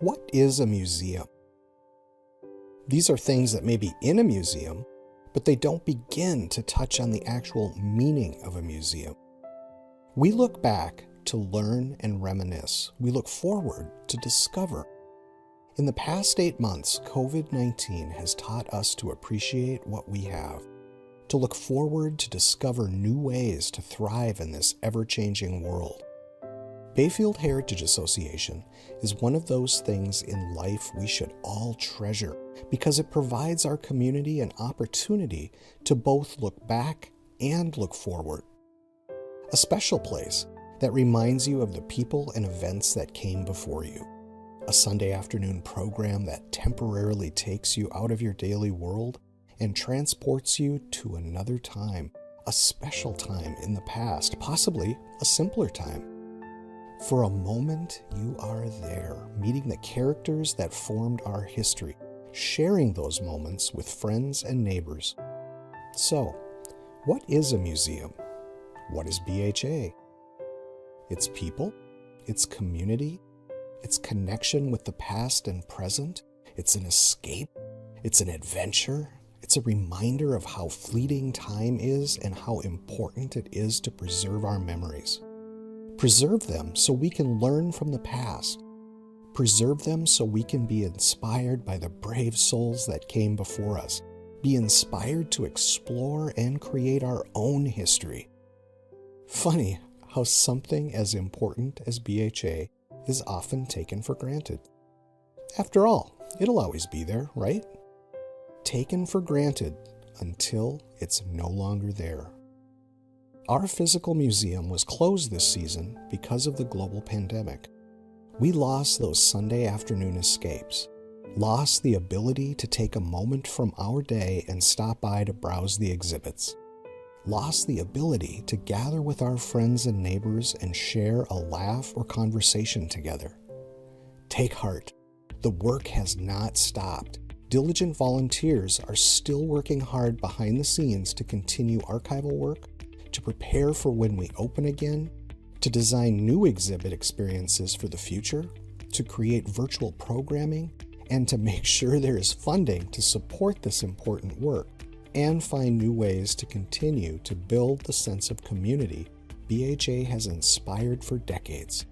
What is a museum? These are things that may be in a museum, but they don't begin to touch on the actual meaning of a museum. We look back to learn and reminisce. We look forward to discover. In the past 8 months, COVID-19 has taught us to appreciate what we have, to look forward to discover new ways to thrive in this ever-changing world. Bayfield Heritage Association is one of those things in life we should all treasure because it provides our community an opportunity to both look back and look forward. A special place that reminds you of the people and events that came before you. A Sunday afternoon program that temporarily takes you out of your daily world and transports you to another time, a special time in the past, possibly a simpler time. For a moment, you are there, meeting the characters that formed our history, sharing those moments with friends and neighbors. So, what is a museum? What is BHA? It's people, it's community, it's connection with the past and present, it's an escape, it's an adventure, it's a reminder of how fleeting time is and how important it is to preserve our memories. Preserve them so we can learn from the past. Preserve them so we can be inspired by the brave souls that came before us. Be inspired to explore and create our own history. Funny how something as important as BHA is often taken for granted. After all, it'll always be there, right? Taken for granted until it's no longer there. Our physical museum was closed this season because of the global pandemic. We lost those Sunday afternoon escapes, lost the ability to take a moment from our day and stop by to browse the exhibits, lost the ability to gather with our friends and neighbors and share a laugh or conversation together. Take heart, the work has not stopped. Diligent volunteers are still working hard behind the scenes to continue archival work, to prepare for when we open again, to design new exhibit experiences for the future, to create virtual programming, and to make sure there is funding to support this important work, and find new ways to continue to build the sense of community BHA has inspired for decades.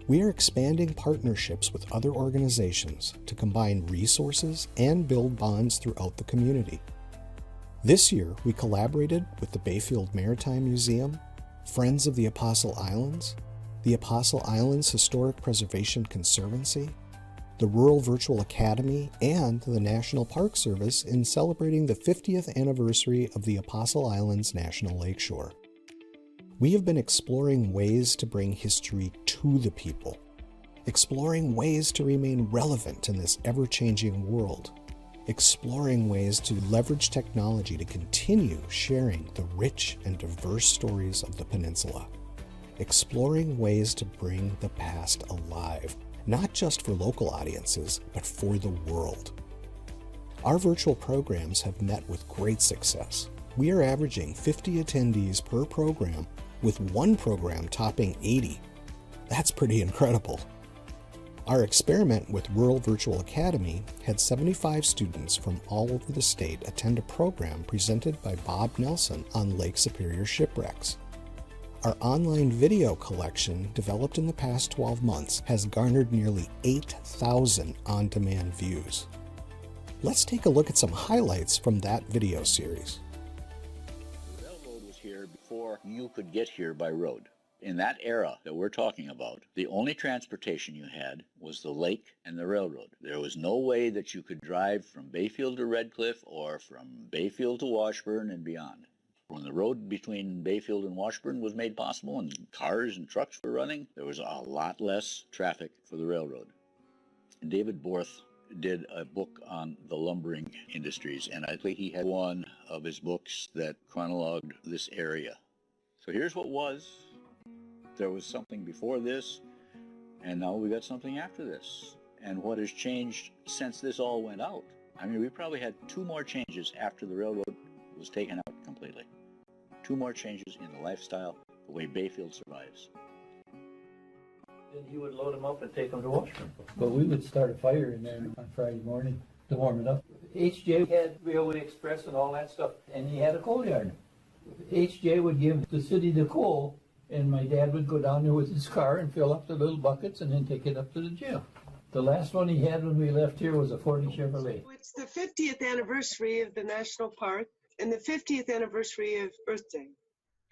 We are expanding partnerships with other organizations to combine resources and build bonds throughout the community. This year, we collaborated with the Bayfield Maritime Museum, Friends of the Apostle Islands, the Apostle Islands Historic Preservation Conservancy, the Rural Virtual Academy, and the National Park Service in celebrating the 50th anniversary of the Apostle Islands National Lakeshore. We have been exploring ways to bring history to the people, exploring ways to remain relevant in this ever-changing world, exploring ways to leverage technology to continue sharing the rich and diverse stories of the peninsula, exploring ways to bring the past alive, not just for local audiences, but for the world. Our virtual programs have met with great success. We are averaging 50 attendees per program, with one program topping 80. That's pretty incredible. Our experiment with Rural Virtual Academy had 75 students from all over the state attend a program presented by Bob Nelson on Lake Superior shipwrecks. Our online video collection, developed in the past 12 months, has garnered nearly 8,000 on-demand views. Let's take a look at some highlights from that video series. The railroad was here before you could get here by road. In that era that we're talking about, the only transportation you had was the lake and the railroad. There was no way that you could drive from Bayfield to Red Cliff or from Bayfield to Washburn and beyond. When the road between Bayfield and Washburn was made possible and cars and trucks were running, there was a lot less traffic for the railroad. David Borth did a book on the lumbering industries, and I think he had one of his books that chronologued this area. So here's what was. There was something before this, and now we got something after this. And what has changed since this all went out? I mean, we probably had 2 more changes after the railroad was taken out completely. 2 more changes in the lifestyle, the way Bayfield survives. Then he would load them up and take them to Washington. But we would start a fire in there on Friday morning to warm it up. H.J. had Railway Express and all that stuff, and he had a coal yard. H.J. would give the city the coal, and my dad would go down there with his car and fill up the little buckets and then take it up to the jail. The last one he had when we left here was a 40 Chevrolet. It's the 50th anniversary of the national park and the 50th anniversary of Earth Day.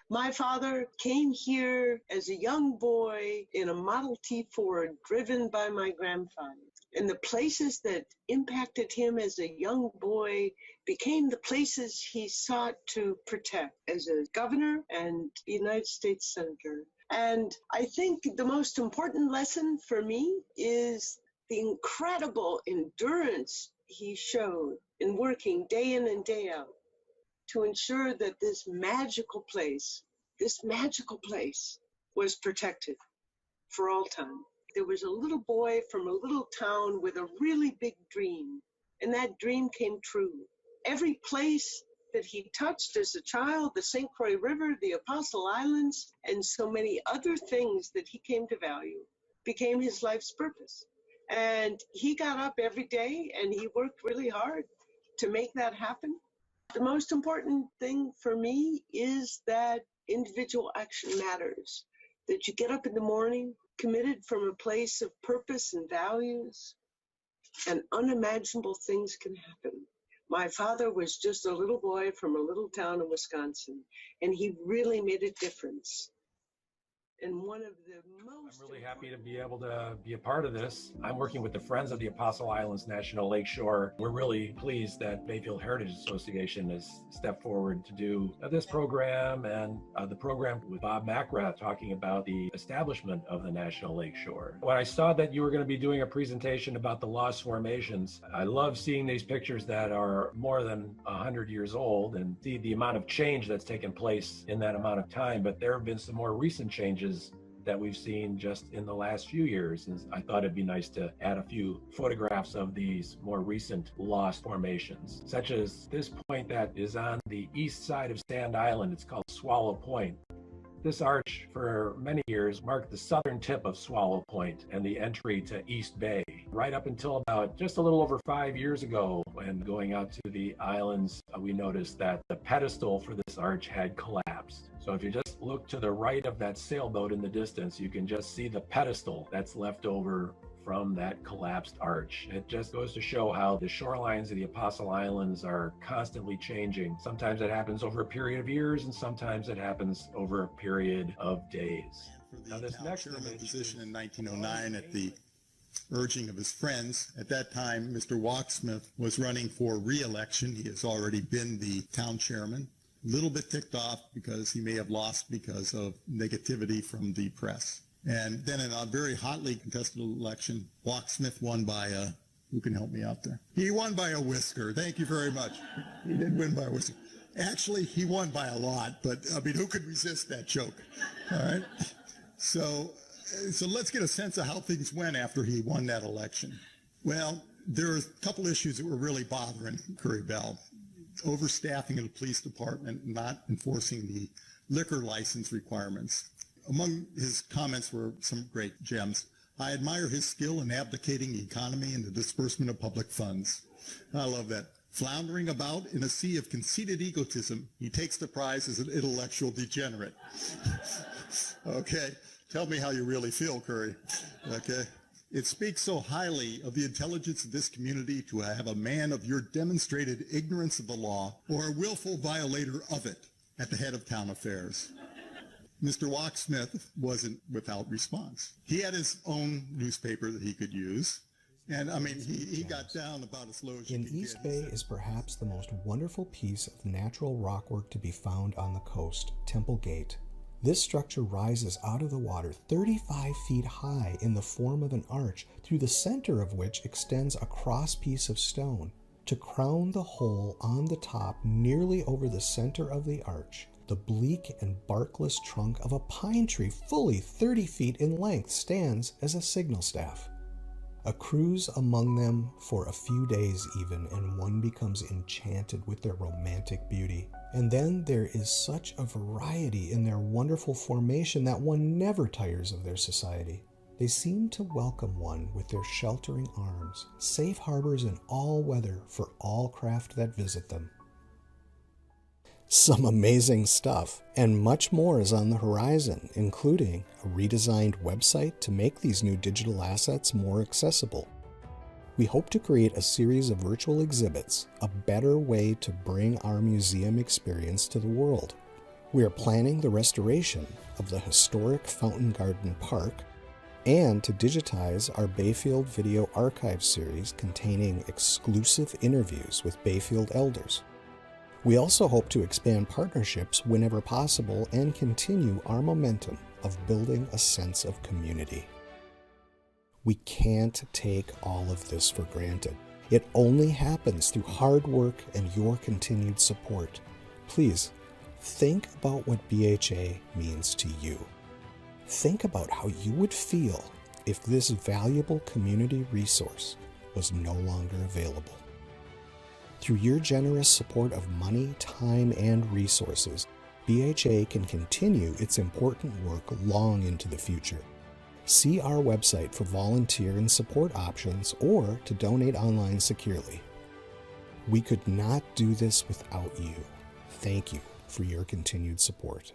My father came here as a young boy in a Model T Ford driven by my grandfather. And the places that impacted him as a young boy became the places he sought to protect as a governor and United States senator. And I think the most important lesson for me is the incredible endurance he showed in working day in and day out to ensure that this magical place was protected for all time. There was a little boy from a little town with a really big dream, and that dream came true. Every place that he touched as a child, the St. Croix River, the Apostle Islands, and so many other things that he came to value, became his life's purpose. And he got up every day and he worked really hard to make that happen. The most important thing for me is that individual action matters, that you get up in the morning committed from a place of purpose and values, and unimaginable things can happen. My father was just a little boy from a little town in Wisconsin, and he really made a difference. And one of the most... I'm really happy to be able to be a part of this. I'm working with the Friends of the Apostle Islands National Lakeshore. We're really pleased that Bayfield Heritage Association has stepped forward to do this program and the program with Bob McGrath talking about the establishment of the National Lakeshore. When I saw that you were going to be doing a presentation about the lost formations, I love seeing these pictures that are more than 100 years old and see the amount of change that's taken place in that amount of time. But there have been some more recent changes that we've seen just in the last few years. And I thought it'd be nice to add a few photographs of these more recent lost formations, such as this point that is on the east side of Sand Island. It's called Swallow Point. This arch for many years marked the southern tip of Swallow Point and the entry to East Bay, right up until about just a little over 5 years ago. When going out to the islands, we noticed that the pedestal for this arch had collapsed. So if you just look to the right of that sailboat in the distance, you can just see the pedestal that's left over from that collapsed arch. It just goes to show how the shorelines of the Apostle Islands are constantly changing. Sometimes it happens over a period of years, and sometimes it happens over a period of days. Now, this next chairman position in 1909 at the urging of his friends. At that time, Mr. Walksmith was running for re-election. He has already been the town chairman. A little bit ticked off because he may have lost because of negativity from the press. And then in a very hotly contested election, Walksmith won by a, who can help me out there? He won by a whisker. Thank you very much. He did win by a whisker. Actually, he won by a lot, but I mean, who could resist that joke? All right. So let's get a sense of how things went after he won that election. Well, there are a couple issues that were really bothering Curry Bell. Overstaffing in the police department, not enforcing the liquor license requirements. Among his comments were some great gems. I admire his skill in abdicating the economy and the disbursement of public funds. I love that. Floundering about in a sea of conceited egotism, he takes the prize as an intellectual degenerate. Okay, tell me how you really feel, Curry. Okay. It speaks so highly of the intelligence of this community to have a man of your demonstrated ignorance of the law or a willful violator of it at the head of town affairs. Mr. Walksmith wasn't without response. He had his own newspaper that he could use. And I mean, he got down about as low as you could get. East Bay is perhaps the most wonderful piece of natural rockwork to be found on the coast, Temple Gate. This structure rises out of the water 35 feet high in the form of an arch, through the center of which extends a cross piece of stone. To crown the whole on the top, nearly over the center of the arch, the bleak and barkless trunk of a pine tree fully 30 feet in length stands as a signal staff. A cruise among them for a few days even, and one becomes enchanted with their romantic beauty. And then there is such a variety in their wonderful formation that one never tires of their society. They seem to welcome one with their sheltering arms, safe harbors in all weather for all craft that visit them. Some amazing stuff, and much more is on the horizon, including a redesigned website to make these new digital assets more accessible. We hope to create a series of virtual exhibits, a better way to bring our museum experience to the world. We are planning the restoration of the historic Fountain Garden Park and to digitize our Bayfield Video Archive series containing exclusive interviews with Bayfield elders. We also hope to expand partnerships whenever possible and continue our momentum of building a sense of community. We can't take all of this for granted. It only happens through hard work and your continued support. Please, think about what BHA means to you. Think about how you would feel if this valuable community resource was no longer available. Through your generous support of money, time, and resources, BHA can continue its important work long into the future. See our website for volunteer and support options or to donate online securely. We could not do this without you. Thank you for your continued support.